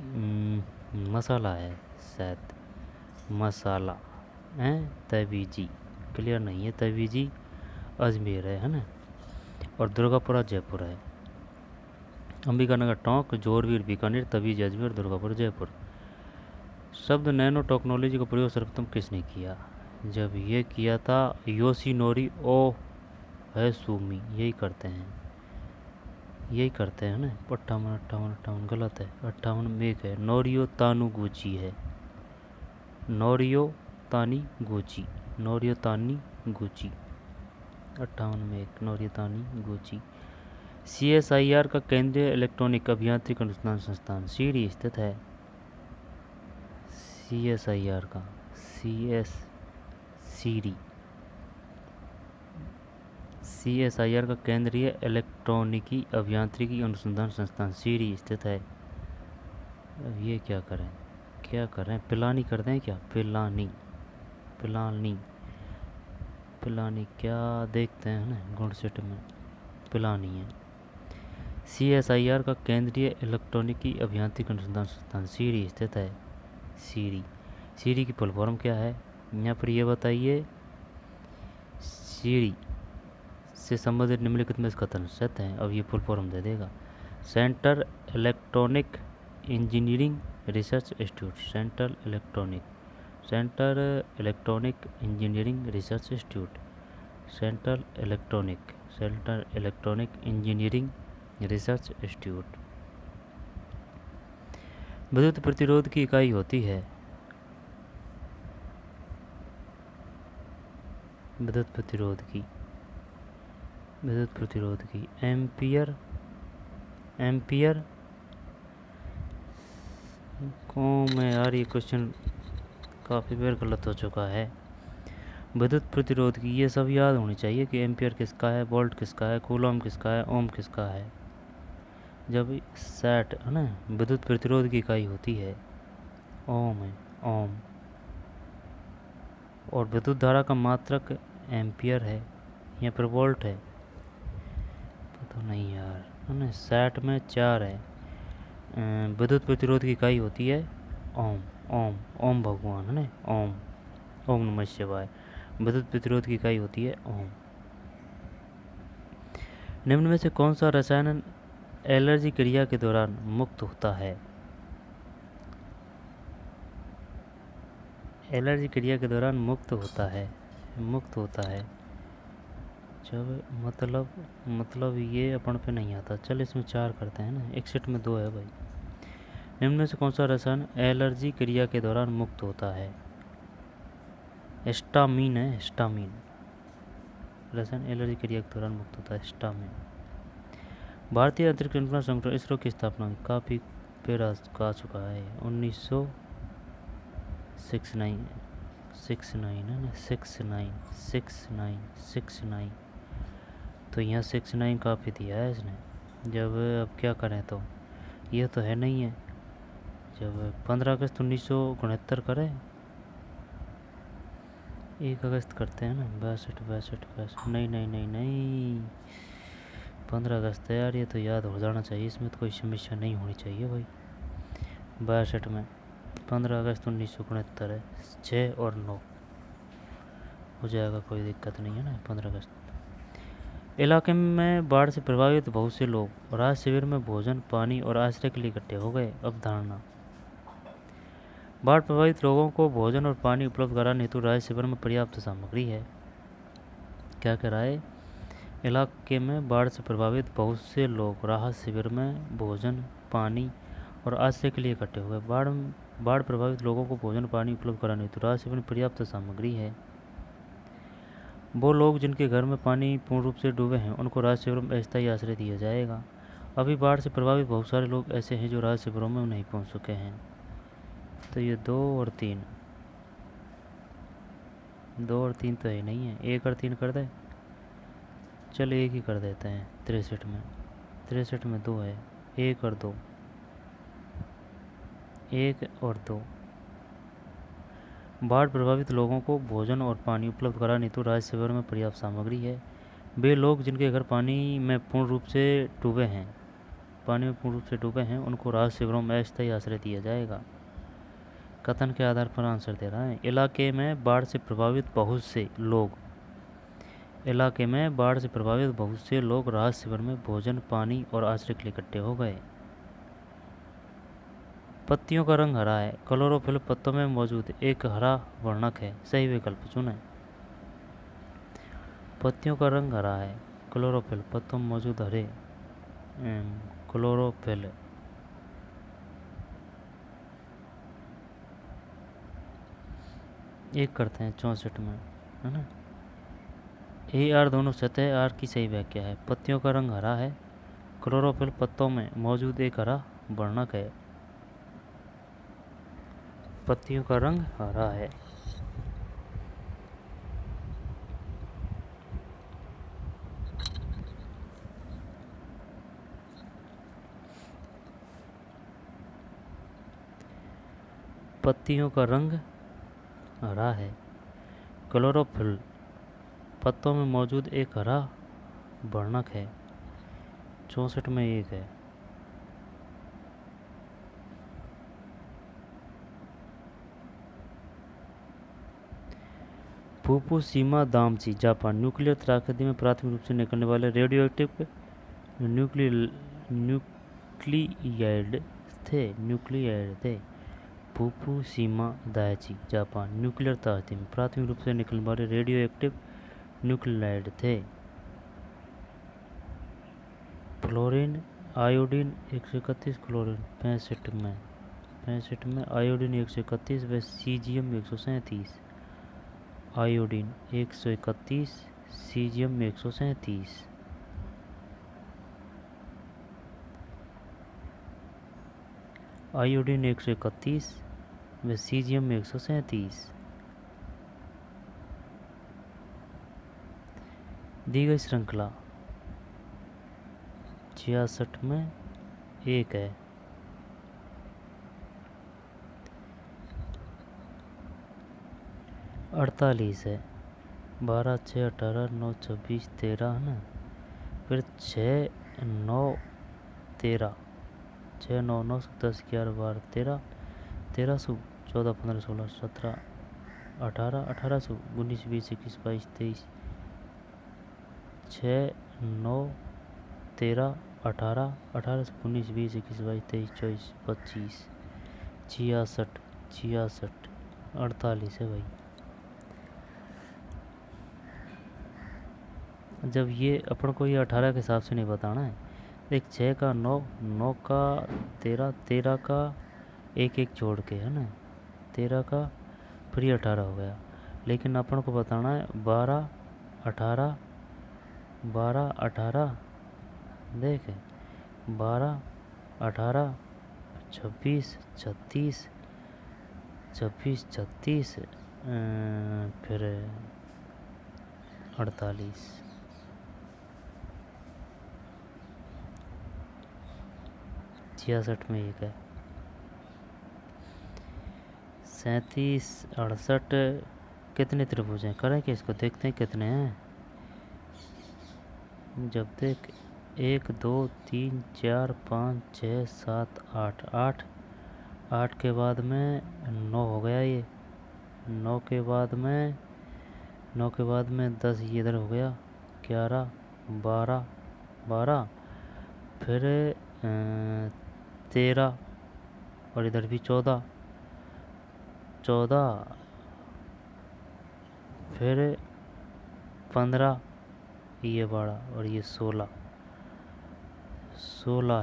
मसाला है शायद, मसाला है तबीजी। क्लियर नहीं है, तबीजी अजमेर है ना। और दुर्गापुरा जयपुर है। अंबिका नगर टोंक, जोरबीर बीकानेर, तबीजी अजमेर, दुर्गापुर जयपुर। शब्द नैनो टेक्नोलॉजी का प्रयोग सर्वप्रथम किसने किया? जब ये किया था योशिनोरी ओ है सुमी, यही करते हैं ना। 58 गलत है, 58 में एक है। नोरियो तानुगुची है, नोरियो तानीगुची, 58 में एक, नोरियो तानीगुची। CSIR का केंद्रीय इलेक्ट्रॉनिक अभियांत्रिक अनुसंधान संस्थान सीरी स्थित है। CSIR का CSIR का केंद्रीय इलेक्ट्रॉनिकी अभियांत्रिकी अनुसंधान संस्थान सीरी स्थित है। अब ये क्या करें? पिलानी कर दें क्या? पिलानी क्या देखते हैं ना, गुणसेट में पिलानी है। CSIR का केंद्रीय इलेक्ट्रॉनिकी अभियांत्रिक अनुसंधान संस्थान सीरी स्थित है। सीरी की फुल फॉर्म क्या है? यहाँ पर ये बताइए। से संबंधित निम्नलिखित में से कथन सत्य हैं। अब ये फुल फॉर्म दे देगा। Centre electronic engineering research institute, central electronic engineering research institute, central electronic engineering research institute. विद्युत प्रतिरोध की इकाई होती है, विद्युत प्रतिरोध की एम्पियर को मैं यार ये क्वेश्चन काफ़ी बार गलत हो चुका है। विद्युत प्रतिरोध की ये सब याद होनी चाहिए कि एम्पियर किसका है, वोल्ट किसका है, कूलम किसका है, ओम किसका है। जब सेट है ना, विद्युत प्रतिरोध की इकाई होती है ओम है, ओम। और विद्युत धारा का मात्रक एम्पियर है या फिर वोल्ट है, पता नहीं यार, है ना। सेट में 4 है। विद्युत प्रतिरोध की इकाई होती है ओम, ओम भगवान, है ना, ओम नमः शिवाय। विद्युत प्रतिरोध की इकाई होती है ओम। निम्न में से कौन सा रसायन एलर्जी क्रिया के दौरान मुक्त होता है? एलर्जी क्रिया के दौरान मुक्त होता है जब मतलब ये अपन पे नहीं आता। चल इसमें 4 करते हैं ना, एक सेट में 2 है भाई। निम्न में से कौन सा रसायन एलर्जी क्रिया के दौरान मुक्त होता है? हिस्टामीन है, हिस्टामीन रसायन एलर्जी क्रिया के दौरान मुक्त होता है, हिस्टामीन। भारतीय अंतरिक्ष अनुसंधान संगठन इसरो की स्थापना काफ़ी पेरा का चुका है, 1969 है ना, 69। तो यहाँ 69 काफ़ी दिया है इसने। जब अब क्या करें, तो ये तो है नहीं है। जब 15 अगस्त 1969 करें, 1 अगस्त करते हैं ना, 62 नहीं 15 अगस्त है यार, ये तो याद हो जाना चाहिए, इसमें तो कोई समस्या नहीं होनी चाहिए भाई। 62 में 15 अगस्त 1969 है, 6 और 9 हो जाएगा, कोई दिक्कत नहीं है ना। 15 अगस्त। इलाके में बाढ़ से प्रभावित बहुत से लोग राहत शिविर में भोजन, पानी और आश्रय के लिए इकट्ठे हो गए। अवधारणा। बाढ़ प्रभावित लोगों को भोजन और पानी उपलब्ध कराने हेतु राहत शिविर में पर्याप्त सामग्री है। क्या कह रहा है? इलाके में बाढ़ से प्रभावित बहुत से लोग राहत शिविर में भोजन, पानी और आश्रय के लिए इकट्ठे हो गए। बाढ़ प्रभावित लोगों को भोजन, पानी उपलब्ध कराने हेतु राहत शिविर में पर्याप्त सामग्री है। वो लोग जिनके घर में पानी पूर्ण रूप से डूबे हैं, उनको राहत शिविरों में अस्थायी आश्रय दिया जाएगा। अभी बाढ़ से प्रभावित बहुत सारे लोग ऐसे हैं जो राहत शिविरों में नहीं पहुंच चुके हैं। तो ये 2 और 3 तो है नहीं है, 1 और 3 कर दे। चल 1 ही कर देते हैं। 63 में 2 है, 1 और 2, 1 और 2। बाढ़ प्रभावित लोगों को भोजन और पानी उपलब्ध कराने हेतु राहत शिविर में पर्याप्त सामग्री है। वे लोग जिनके घर पानी में पूर्ण रूप से डूबे हैं, उनको राहत शिविरों में अस्थायी आश्रय दिया जाएगा। कथन के आधार पर आंसर दे रहा है। इलाके में बाढ़ से प्रभावित बहुत से लोग राहत शिविर में भोजन, पानी और आश्रय के लिए इकट्ठे हो गए। पत्तियों का रंग हरा है। क्लोरोफिल पत्तों में मौजूद एक हरा वर्णक है। सही विकल्प चुनें। पत्तियों का रंग हरा है, क्लोरोफिल पत्तों में मौजूद हरे क्लोरोफिल। एक करते हैं 64 में, है ना। ए आर दोनों सत्य है। आर की सही व्याख्या है। पत्तियों का रंग हरा है, क्लोरोफिल पत्तों में मौजूद एक हरा वर्णक है। पत्तियों का रंग हरा है। पत्तियों का रंग हरा है, क्लोरोफिल पत्तों में मौजूद एक हरा वर्णक है। 64 में 1 है। फुकुशिमा दामची जापान न्यूक्लियर त्रासदी में प्राथमिक रूप से निकलने वाले रेडियो एक्टिव न्यूक्लियाइड थे। फुकुशिमा दाइची जापान न्यूक्लियर त्रासदी में प्राथमिक रूप से निकलने वाले रेडियो एक्टिव न्यूक्लियाइड थे। फ्लोरीन आयोडीन 131 क्लोरीन 65 में आयोडीन 131 व सीजियम 137। Iodine 131 caesium 137। आयोडीन 131 व सीजियम 137। दी गई श्रृंखला 66 में 1 है। 48 है। 12 6 18 9 26 13 है ना, फिर 6 9 13 6 9 9 10 11 12 13 13 सौ 14 15 16 17 18 18 सौ 19 20 21 22 23 6 9 13 18 18 से 19 20 21 22 23 24 25 66 66 48 है भाई। जब ये अपन को ये 18 के हिसाब से नहीं बताना है। एक 6 का 9 9 का 13 13 का 1 1 जोड़ के है ना 13 का फिर ये 18 हो गया। लेकिन अपन को बताना है 12 18 12 18 देख 12 18 26 36 26 36 फिर 48 66 में 1 है। 37 68 कितने त्रिभुज हैं करें कि इसको देखते हैं कितने हैं। जब देख 1 2 3 4 5 6 7 8 8 8 के बाद में 9 हो गया ये 9 के बाद में 10 ये इधर हो गया 11 12 12 फिर 13 और इधर भी 14 फिर 15 ये 12 और ये 16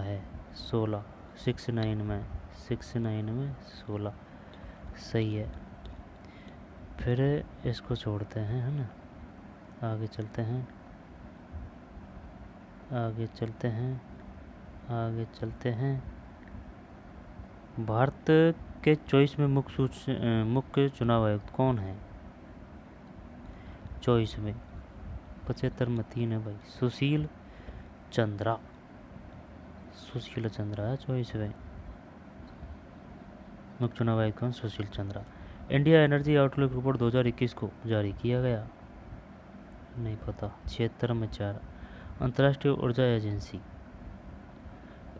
है 16 69 में 16 सही है। फिर इसको छोड़ते हैं है ना आगे चलते हैं। भारत के 24 में मुख्य चुनाव आयुक्त कौन है। 24 में 75 में 3 है भाई सुशील चंद्रा है 24 में मुख्य चुनाव आयुक्त कौन Sushil Chandra. India energy outlook report 2021 को जारी किया गया नहीं पता 76 में 4। अंतर्राष्ट्रीय ऊर्जा agency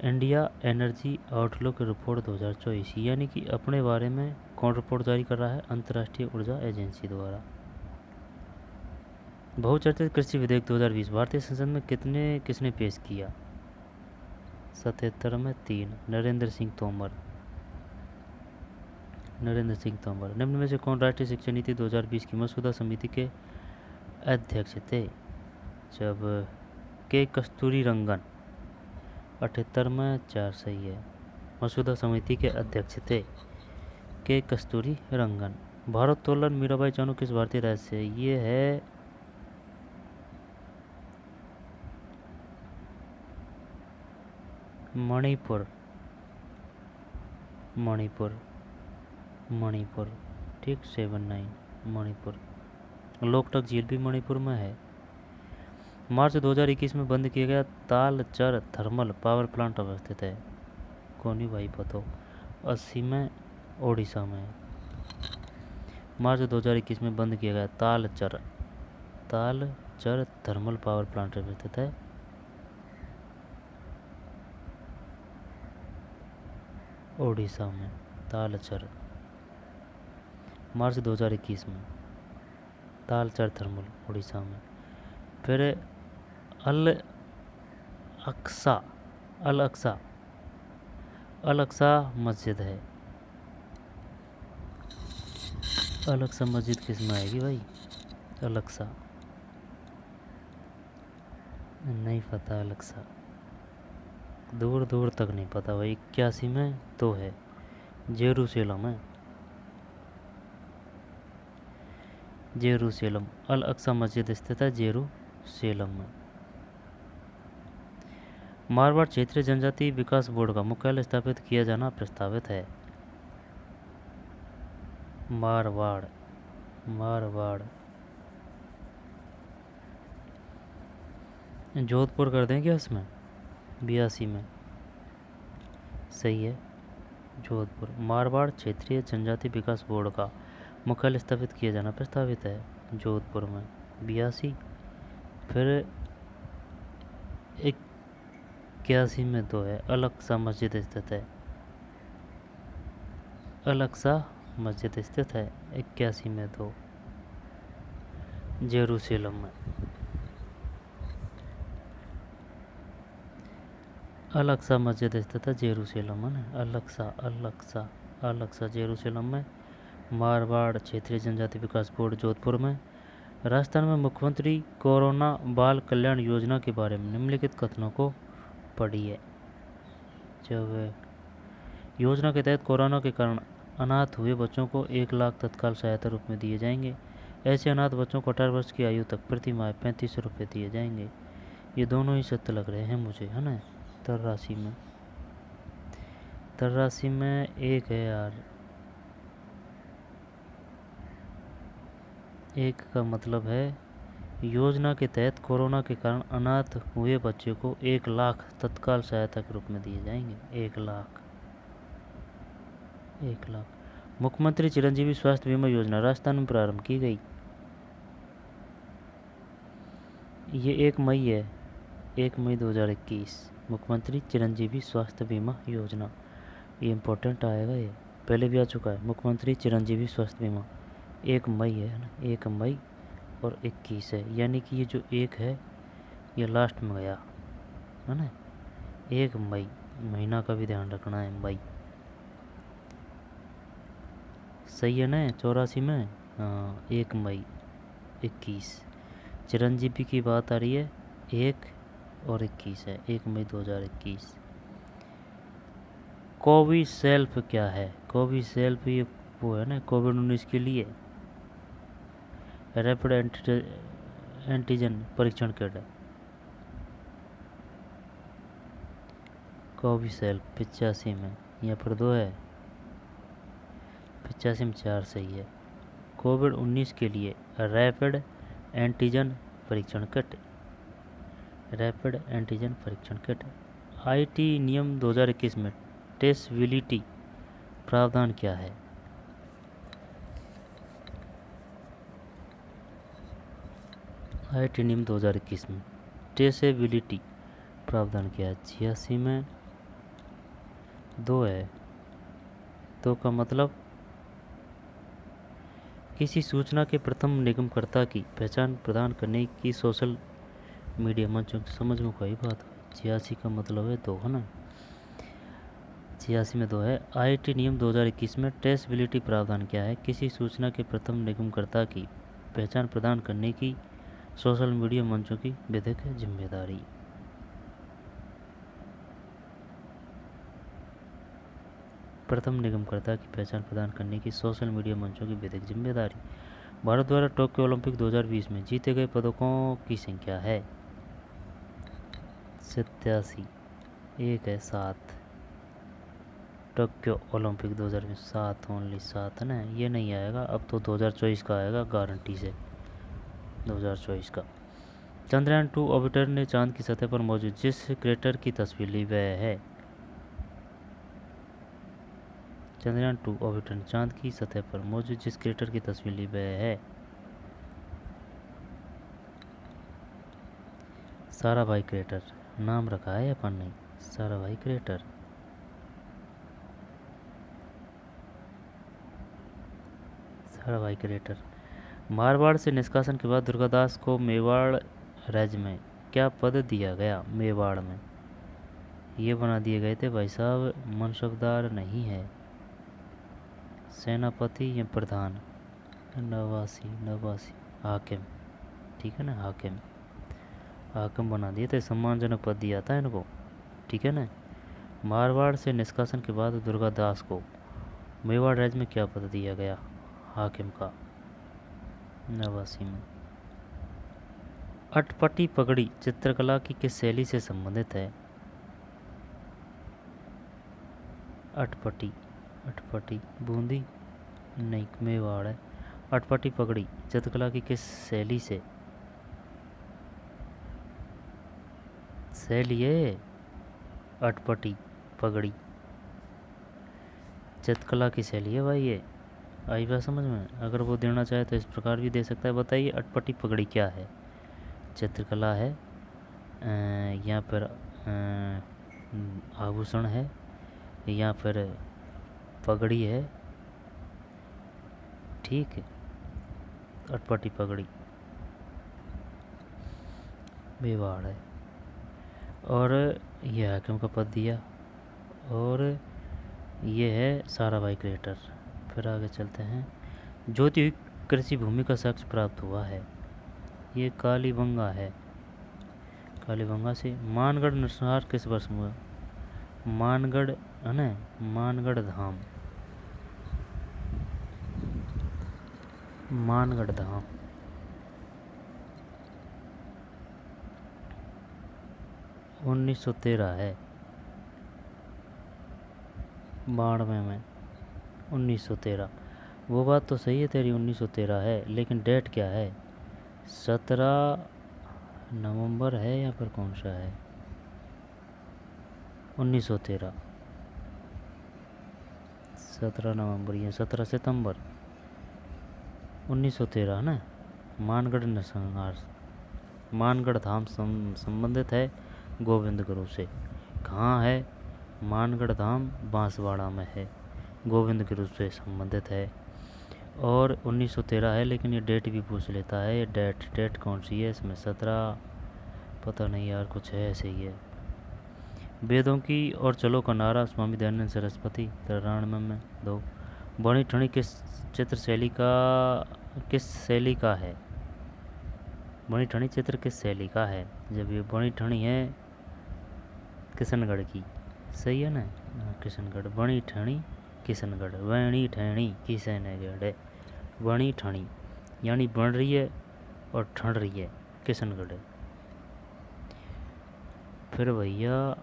India energy outlook report 2024 यानी कि अपने बारे में कौन रिपोर्ट जारी कर रहा है अंतर्राष्ट्रीय ऊर्जा एजेंसी द्वारा। बहुचर्चित कृषि विधेयक 2020 भारतीय संसद में किसने पेश किया। 77 में 3 नरेंद्र सिंह तोमर। निम्न में से कौन राष्ट्रीय शिक्षा नीति 2020 की मसौदा समिति के अध्यक्ष थे। जब के कस्तूरी रंगन 78 में 4 सही है मसौदा समिति के अध्यक्ष थे के कस्तूरी रंगन। भारोत्तोलन मीराबाई चानू किस भारतीय राज्य से। ये है मणिपुर ठीक 79 मणिपुर। लोकटक झील भी मणिपुर में है। मार्च 2021 में बंद किया गया तालचर थर्मल पावर प्लांट अवस्थित है। कौन भाई बताओ। 80 में ओडिशा में। मार्च 2021 में बंद किया गया तालचर थर्मल पावर प्लांट अवस्थित है ओडिशा में तालचर। मार्च 2021 में तालचर थर्मल उड़ीसा में। फिर अल अक्सा, अल अक्सा, अल अक्सा मस्जिद है। अल अक्सा मस्जिद किस में आएगी भाई? अल अक्सा नहीं पता। अल अक्सा दूर दूर तक नहीं पता भाई। 81 में तो है, जेरूसलम है, जेरूसलम। अल अक्सा मस्जिद स्थित है जेरूसलम में। मारवाड़ क्षेत्रीय जनजाति विकास बोर्ड का मुख्यालय स्थापित किया जाना प्रस्तावित है। मारवाड़, मारवाड़ जोधपुर कर दें क्या इसमें? 82 में सही है जोधपुर। मारवाड़ क्षेत्रीय जनजाति विकास बोर्ड का मुख्यालय स्थापित किया जाना प्रस्तावित है जोधपुर में 82। फिर 81 में तो है, अल अक्सा मस्जिद स्थित है। अल अक्सा मस्जिद स्थित है 81 में तो जेरूसलम में। अल अक्सा मस्जिद स्थित है जेरूसलम में। अल अक्सा, अल अक्सा, अल अक्सा जेरूसलम में। मारवाड़ क्षेत्रीय जनजाति विकास बोर्ड जोधपुर में। राजस्थान में मुख्यमंत्री कोरोना बाल कल्याण योजना के बारे में निम्नलिखित कथनों को पढ़िए। जब योजना के तहत कोरोना के कारण अनाथ हुए बच्चों को 1 लाख तत्काल सहायता रूप में दिए जाएंगे। ऐसे अनाथ बच्चों को 18 वर्ष की आयु तक प्रति माह 3500 रुपये दिए जाएंगे। ये दोनों ही सत्य लग रहे हैं मुझे, है ना। तरराशि में, तरराशि में एक है यार, एक का मतलब है योजना के तहत कोरोना के कारण अनाथ हुए बच्चे को 1 लाख तत्काल सहायता के रूप में दिए जाएंगे। 1 लाख, 1 लाख। मुख्यमंत्री चिरंजीवी स्वास्थ्य बीमा योजना राजस्थान में प्रारंभ की गई। ये 1 मई है, 1 मई 2021। मुख्यमंत्री चिरंजीवी स्वास्थ्य बीमा योजना, ये इम्पोर्टेंट आएगा, ये पहले भी आ चुका है। मुख्यमंत्री चिरंजीवी स्वास्थ्य बीमा 1 मई है ना, 1 मई और 21 है, यानी कि ये जो 1 है ये लास्ट में गया है ना। 1 मई, महीना का भी ध्यान रखना है, मई सही है ना। 84 में हाँ, 1 मई 21। चिरंजीवी की बात आ रही है, 1 और 21 है, 1 मई 2021। कोविसेल्फ क्या है? कोविसेल्फ ये वो है ना कोविड-19 के लिए रैपिड एंटीजन परीक्षण किट है। कोविसेल्फ 85 में, यहाँ पर 2 है, 85 में 4 सही है। कोविड-19 के लिए रैपिड एंटीजन परीक्षण किट, रैपिड एंटीजन परीक्षण किट। आईटी नियम 2021 में ट्रेसेबिलिटी प्रावधान क्या है? आईटी नियम 2021 में ट्रेसेबिलिटी प्रावधान क्या है? 86 में 2 है, 2 का मतलब किसी सूचना के प्रथम निगमकर्ता की पहचान प्रदान करने की सोशल मीडिया मंचों की समझ में कोई बात है। 86 का मतलब है 2, है ना। 86 में 2 है। आईटी नियम 2021 में ट्रेसेबिलिटी प्रावधान क्या है? किसी सूचना के प्रथम निगमकर्ता की पहचान प्रदान करने की सोशल मीडिया मंचों की विधिक जिम्मेदारी। प्रथम निगमकर्ता की पहचान प्रदान करने की सोशल मीडिया मंचों की विधिक जिम्मेदारी। भारत द्वारा टोक्यो ओलंपिक 2020 में जीते गए पदकों की संख्या है 87, 1 है 7। टोक्यो ओलंपिक 2020 7, ओनली 7 है ना, ये नहीं आएगा अब तो 2024 का आएगा गारंटी से, 2024 का। चंद्रयान 2 ऑर्बिटर ने चांद की सतह पर मौजूद जिस क्रेटर की तस्वीर ली वह है। चंद्रयान 2 ऑर्बिटर ने चांद की सतह पर मौजूद जिस क्रेटर की तस्वीर ली वह है साराभाई क्रेटर। नाम रखा है अपन ने, साराभाई क्रेटर। साराभाई क्रेटर। मारवाड़ से निष्कासन के बाद दुर्गादास को मेवाड़ राज्य में क्या पद दिया गया? मेवाड़ में ये बना दिए गए थे भाई साहब, मनसबदार नहीं है, सेनापति या प्रधान, नवासी हाकिम, ठीक है ना, हाकिम बना दिए थे, सम्मानजनक पद दिया था इनको, ठीक है ना। मारवाड़ से निष्कासन के बाद दुर्गादास को मेवाड़ राज्य में क्या पद दिया गया? हाकिम का, नवासी में। अटपटी पगड़ी चित्रकला की किस शैली से संबंधित है? अटपटी बूंदी नहीं, मेवाड़ है। अटपटी पगड़ी चित्रकला की किस शैली से? शैली है अटपटी पगड़ी, चित्रकला की शैली है भाई ये। आई बात समझ में? अगर वो देना चाहे तो इस प्रकार भी दे सकता है। बताइए अटपटी पगड़ी क्या है? चित्रकला है या फिर आभूषण है या फिर पगड़ी है, ठीक है। अटपटी पगड़ी मेवाड़ है, और यह हाकिम का पद दिया, और ये है साराभाई क्रिएटर। फिर आगे चलते हैं। ज्योति हुई कृषि भूमि का साक्ष्य प्राप्त हुआ है, ये कालीबंगा है, कालीबंगा से। मानगढ़ नरसंहार किस वर्ष में हुआ? मानगढ़ है ना, मानगढ़ धाम, मानगढ़ धाम 1913 है, 92 में 1913। वो बात तो सही है तेरी, 1913 है, लेकिन डेट क्या है? 17 नवंबर है या फिर कौन सा है? 1913, 17 नवंबर या 17 सितंबर 1913 है ना। मानगढ़ नरसंहार, मानगढ़ धाम संबंधित है गोविंद गुरु से। कहाँ है? मानगढ़ धाम बांसवाड़ा में है, गोविंद गुरु से संबंधित है, और 1913 है। लेकिन ये डेट भी पूछ लेता है, ये डेट कौन सी है इसमें? 17 पता नहीं यार, कुछ है ऐसे ही है। वेदों की और चलो का नारा स्वामी दयानंद सरस्वती 93 में 2। बणी ठणी किस चित्र शैली का है? बणी ठणी चित्र किस शैली का है? जब ये बणी ठणी है किशनगढ़ की, सही है ना, किशनगढ़। बणी ठणी किशनगढ़, वैणी ठैणी किशनगढ़, बणी ठणी यानी बन रही है और ठण रही है, किशनगढ़। फिर भैया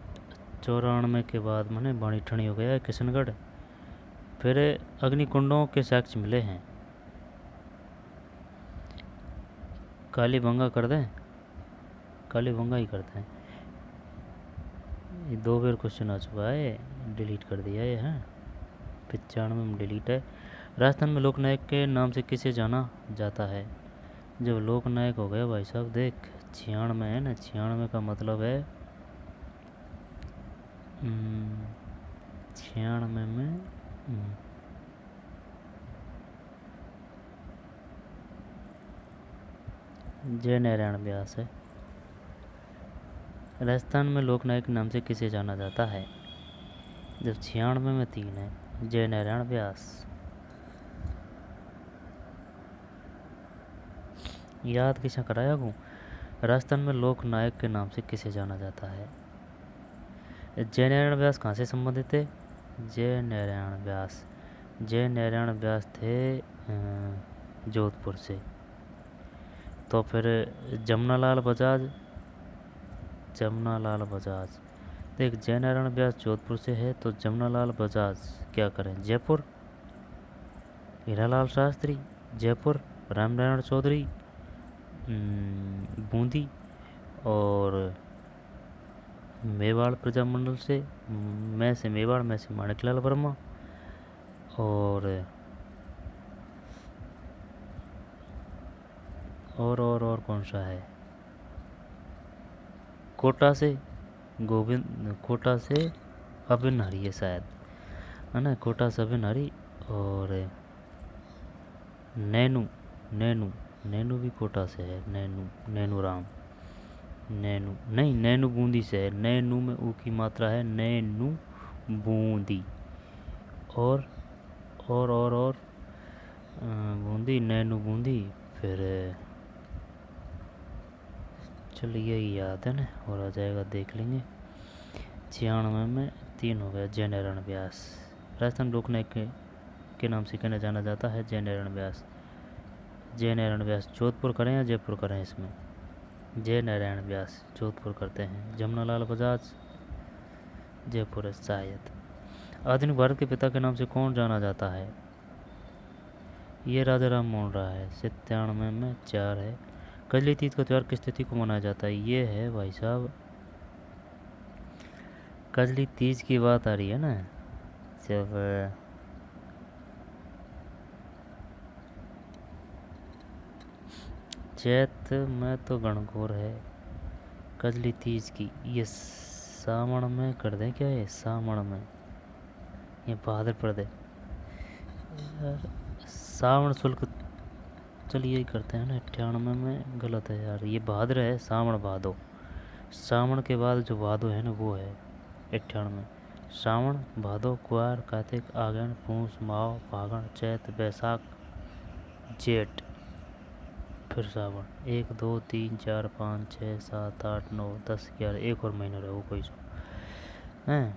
94 के बाद मैंने बणी ठणी हो गया है किशनगढ़। फिर अग्निकुंडों के साक्ष्य मिले हैं, कालीबंगा कर दें? कालीबंगा ही करते हैं, ये 2 बार क्वेश्चन आ चुका है, डिलीट कर दिया ये है, 95 में डिलीट है। राजस्थान में लोकनायक के नाम से किसे जाना जाता है? जब लोकनायक हो गया भाई साहब, देख 96 है ना, 96 का मतलब है 96 में जय नारायण व्यास है। राजस्थान में लोकनायक नाम से किसे जाना जाता है? जब 96 में 3 है, जय नारायण व्यास। याद किसा कराया को? राजस्थान में लोकनायक के नाम से किसे जाना जाता है? जय नारायण व्यास कहाँ से संबंधित थे? जय नारायण व्यास, जय नारायण व्यास थे जोधपुर से। तो फिर जमुनालाल बजाज, जमुनालाल बजाज, देख जय नारायण व्यास जोधपुर से है, तो जमुनालाल बजाज क्या करें? जयपुर। हीरालाल शास्त्री जयपुर, रामनारायण चौधरी बूंदी, और मेवाड़ प्रजामंडल से, मैं से मेवाड़, मैं से माणिकलाल वर्मा, और कौन सा है? कोटा से गोविंद, कोटा से अभिन हरी है शायद, है ना, कोटा से अभिन हरी, और नैनू नैनू, नैनू भी कोटा से है। नैनू, नैनू राम, नैनू नहीं, नैनू बूंदी से है। नैनू में ऊ की मात्रा है, नैनू बूंदी। और बूंदी, नैनू बूंदी। फिर चलिए याद है ना, और आ जाएगा, देख लेंगे। 96 में 3 हो गया। जय नारायण व्यास, राजस्थान लोकनायक के नाम से कहना जाना जाता है जय नारायण व्यास। जय नारायण व्यास जोधपुर करें या जयपुर करें? इसमें जय नारायण व्यास जोधपुर करते हैं। जमुनालाल बजाज जयपुर है शायद। आधुनिक भारत के पिता के नाम से कौन जाना जाता है? ये राजा राम मोहन राय है। 97 में 4 है। कजली तीज का त्यौहार किस तिथि को मनाया जाता है? ये है भाई साहब, कजली तीज की बात आ रही है ना, जब चैत में तो गणगौर है। कजली तीज की ये सावन में कर दें क्या? ये सावन में, ये भाद्रपद है यार। सावन शुल्क, चलिए यही करते हैं ना। 98 में गलत है यार, ये भाद्र है। सावन भादो, सावन के बाद जो भादो है ना वो है 98। सावन, भादो, कुआर, कार्तिक, आगन, पूस, माव, फागण, चैत, बैसाख, जेठ, फिर सावन। 1 2 3 4 5 6 7 8 9 10 11, एक और महीना रहो कोई सो हैं।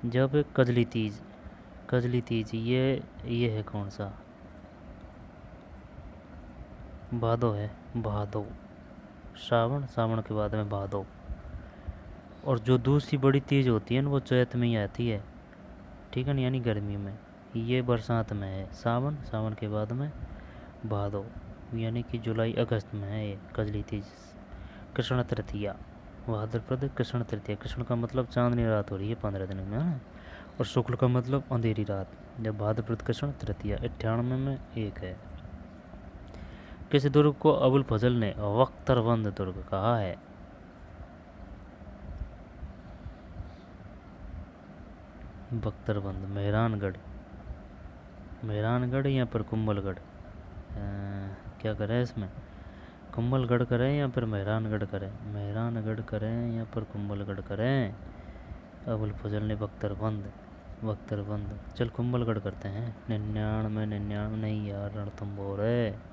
जब कजली तीज, कजली तीज ये है कौन सा? भादो है, भादो। सावन, सावन के बाद में भादो। और जो दूसरी बड़ी तीज होती है ना वो चैत में ही आती है, ठीक है ना, यानी गर्मी में। ये बरसात में है सावन, सावन के बाद में भादो, यानी कि जुलाई अगस्त में है ये कजली तीज। कृष्ण तृतीया, भाद्रपद कृष्ण तृतीया। कृष्ण का मतलब चांदनी रात हो रही है 15 दिन में, है ना, और शुक्ल का मतलब अंधेरी रात। जब भाद्रपद कृष्ण तृतीया। 98 में 1 है। किस दुर्ग को अबुल फजल ने बख्तरबंद दुर्ग कहा है? बख्तरबंद, मेहरानगढ़, मेहरानगढ़ या फिर कुंभलगढ़? क्या करें इसमें? कुंभलगढ़ करें या फिर मेहरानगढ़ करें? मेहरानगढ़ करें या फिर कुंभलगढ़ करें? अबुल फजल ने बख्तरबंद, बख्तरबंद। चल कुंभलगढ़ करते हैं। 99 नहीं यार, रणथंभौर है।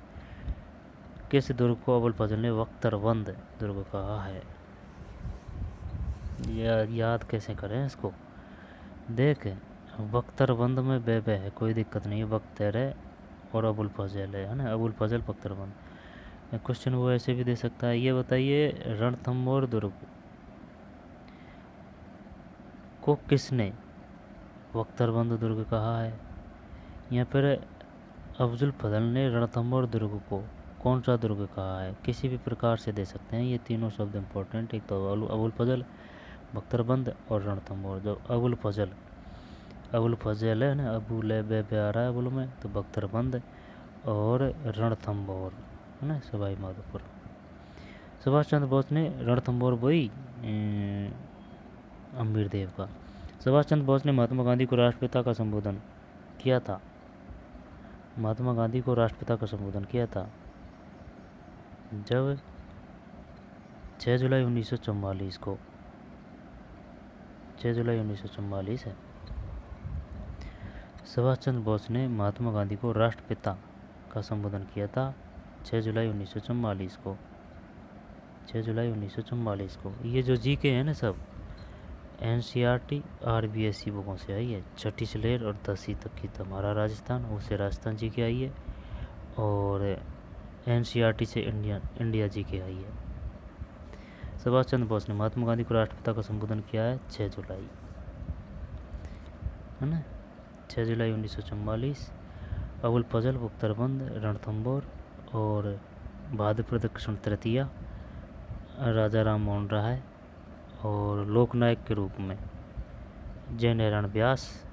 किस दुर्ग को अबुल फजल ने बख्तरबंद दुर्ग कहा है? याद कैसे करें इसको? देख, बख्तरबंद में बेबे है, कोई दिक्कत नहीं है। बख्तर है और अबुल फजल है ना, अबुल फजल बख्तरबंद। क्वेश्चन वो ऐसे भी दे सकता है। ये बताइए, रणथंभौर दुर्ग को किसने बख्तरबंद दुर्ग कहा है? या फिर अफजुल फजल ने रणथंभौर दुर्ग को कौन सा दुर्ग कहा है? किसी भी प्रकार से दे सकते हैं, ये तीनों शब्द इंपॉर्टेंट। एक तो अबुल फजल, बख्तरबंद और रणथंभौर। जो अबुल फजल है ना, अबू ले बे आ रहा है अबुल में, तो बख्तरबंद और रणथंभौर, है ना, सवाई माधोपुर। सुभाष चंद्र बोस ने रणथंभौर बोई अम्बीर देव का। सुभाष चंद्र बोस ने महात्मा गांधी को राष्ट्रपिता का संबोधन किया था। महात्मा गांधी को राष्ट्रपिता का संबोधन किया था जब 6 जुलाई 1944 को, 6 जुलाई 1944 है। सुभाष चंद्र बोस ने महात्मा गांधी को राष्ट्रपिता का संबोधन किया था 6 जुलाई 1944 को, 6 जुलाई 1944 को। ये जो जीके है ना सब NCERT RBSE बुकों से आई है। 6ठी से लेकर और 10वीं तक की हमारा राजस्थान, उससे राजस्थान जी के आई है। और NCERT से इंडिया जी के आई है। सुभाष चंद्र बोस ने महात्मा गांधी को राष्ट्रपिता का संबोधन किया है 6 जुलाई, है ना, 6 जुलाई 1944। अबुल फजल, बख्तरबंद, रणथंभौर और भाद्रपद कृष्ण तृतीया राजा राम मोहन राय, और लोकनायक के रूप में जय नारायण व्यास।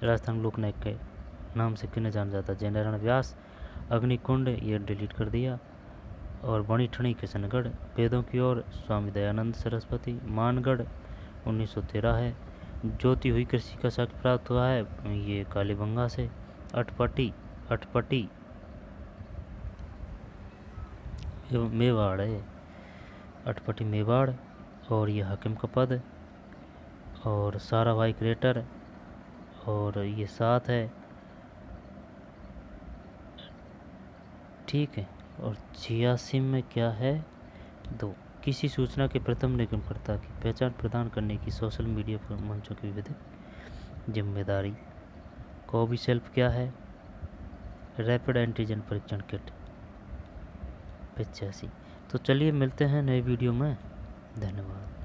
राजस्थान लोकनायक के नाम से किन्हें जाना जाता है? जय नारायण व्यास। अग्निकुंड ये डिलीट कर दिया। और बणी ठणी किशनगढ़। वेदों की ओर स्वामी दयानंद सरस्वती। मानगढ़ 1913 है। ज्योति हुई कृषि का साक्ष्य प्राप्त हुआ है ये कालीबंगा से। अटपटी अटपटी मेवाड़ है, अटपटी मेवाड़। और ये हाकिम का पद है, और सारा भाई क्रेटर, और ये 7 है, ठीक है। और 86 में क्या है, 2। किसी सूचना के प्रथम निगमकर्ता की पहचान प्रदान करने की सोशल मीडिया पर मंचों की विधिक जिम्मेदारी। कोविशील्ड क्या है, रैपिड एंटीजन परीक्षण किट। 85। तो चलिए मिलते हैं नए वीडियो में, धन्यवाद।